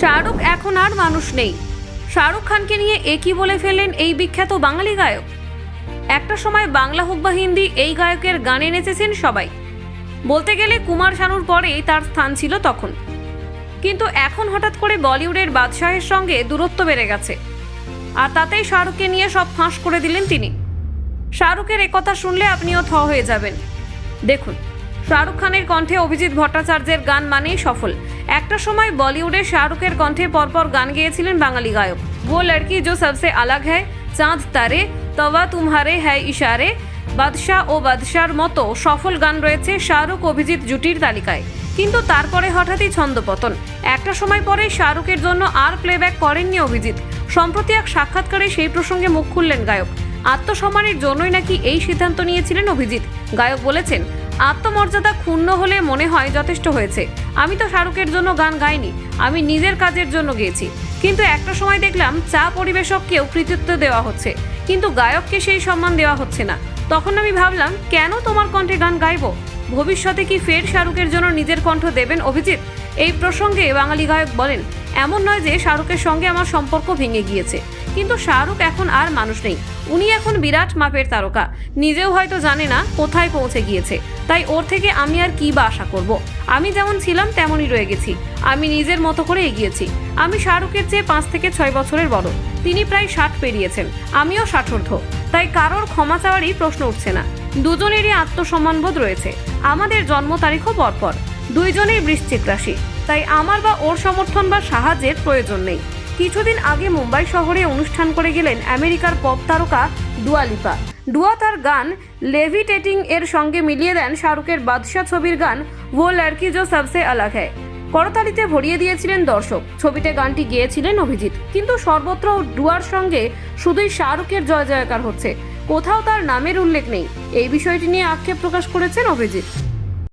শাহরুখ এখন আর মানুষ নেই। শাহরুখ খানকে নিয়ে একই বলে ফেললেন এই বিখ্যাত বাঙালি গায়ক। একটা সময় বাংলা হোক বা হিন্দি, এই গায়কের গানে নেচেছেন সবাই। বলতে গেলে কুমার শানুর পরেই তার স্থান ছিল তখন। কিন্তু এখন হঠাৎ করে বলিউডের বাদশাহের সঙ্গে দূরত্ব বেড়ে গেছে, আর তাতেই শাহরুখকে নিয়ে সব ফাঁস করে দিলেন তিনি। শাহরুখের একথা শুনলে আপনিও থ হয়ে যাবেন। দেখুন, শাহরুখ খানের কণ্ঠে অভিজিৎ ভট্টাচার্যের গান মানেই সফল। একটা সময় বলিউডে শাহরুখের কণ্ঠে পরপর গান গেয়েছিলেন বাঙালি গায়ক। वो लड़की जो सबसे अलग है, চাঁদ তারে, তওয়া তুমহারে হ্যায় ইশারে, বাদশাহ ও বাদশার মতো সফল গান রয়েছে শাহরুখ অভিজিৎ জুটির তালিকায়। কিন্তু তারপরে হঠাৎই ছন্দপতন। একটা সময় পরে শাহরুখের জন্য আর প্লেব্যাক করেননি অভিজিৎ। সম্প্রতি এক সাক্ষাৎকারে সেই প্রসঙ্গে মুখ খুললেন গায়ক। আত্মসম্মানের জন্যই নাকি এই সিদ্ধান্ত নিয়েছিলেন অভিজিৎ। গায়ক বলেছেন, আত্মমর্যাদা ক্ষুণ্ণ হলে মনে হয় যথেষ্ট হয়েছে। আমি তো শাহরুখের জন্য গান গাইনি, আমি নিজের কাজের জন্য গেয়েছি। কিন্তু একটা সময় দেখলাম চা পরিবেশককেও কৃতিত্ব দেওয়া হচ্ছে, কিন্তু গায়ককে সেই সম্মান দেওয়া হচ্ছে না। তখন আমি ভাবলাম, কেন তোমার কণ্ঠে গান গাইবো? ভবিষ্যতে কি ফের শাহরুখের জন্য নিজের কণ্ঠ দেবেন অভিজিৎ? এই প্রসঙ্গে বাঙালি গায়ক বলেন, এমন নয় যে শাহরুখের সঙ্গে আমার সম্পর্ক ভেঙে গিয়েছে, কিন্তু শাহরুখ এখন আর মানুষ নেই। উনি এখন বিরাট মাপের তারকা, নিজেও হয়তো জানে না কোথায় পৌঁছে গিয়েছে। তাই ওর থেকে আমি আর কি বা আশা করব? আমি যেমন ছিলাম তেমনই রয়ে গেছি। আমি নিজের মতো করে এগিয়েছি। আমি শাহরুখের চেয়ে 5 থেকে 6 বছরের বড়। তিনি প্রায় 60 পেরিয়েছেন, আমিও 60ঊর্ধ্ব। তাই কারোর ক্ষমা চাওয়ারই প্রশ্ন উঠছে না। দুজনেরই আত্মসম্মানবোধ রয়েছে। আমাদের জন্ম তারিখও পরপর, দুইজনেই বৃশ্চিক রাশি। তাই আমার বা ওর সমর্থন বা সাহায্যের প্রয়োজন নেই। কিছুদিন আগে মুম্বাই শহরে অনুষ্ঠান করে গেলেন আমেরিকার পপ তারকা ডুয়া লিপা। ডুয়া তার গান লেভিটেটিং এর সঙ্গে মিলিয়ে দেন শাহরুখের বাদশাহ ছবির গান वो लड़की जो सबसे अलग है। করতালিতে ভরিয়ে দিয়েছিলেন দর্শক। ছবিতে গানটি গেয়েছিলেন অভিজিৎ। কিন্তু সর্বত্র ডুয়ার সঙ্গে শুধুই শাহরুখের জয় জয়কার হচ্ছে, কোথাও তার নামের উল্লেখ নেই। এই বিষয়টি নিয়ে আক্ষেপ প্রকাশ করেছেন অভিজিৎ।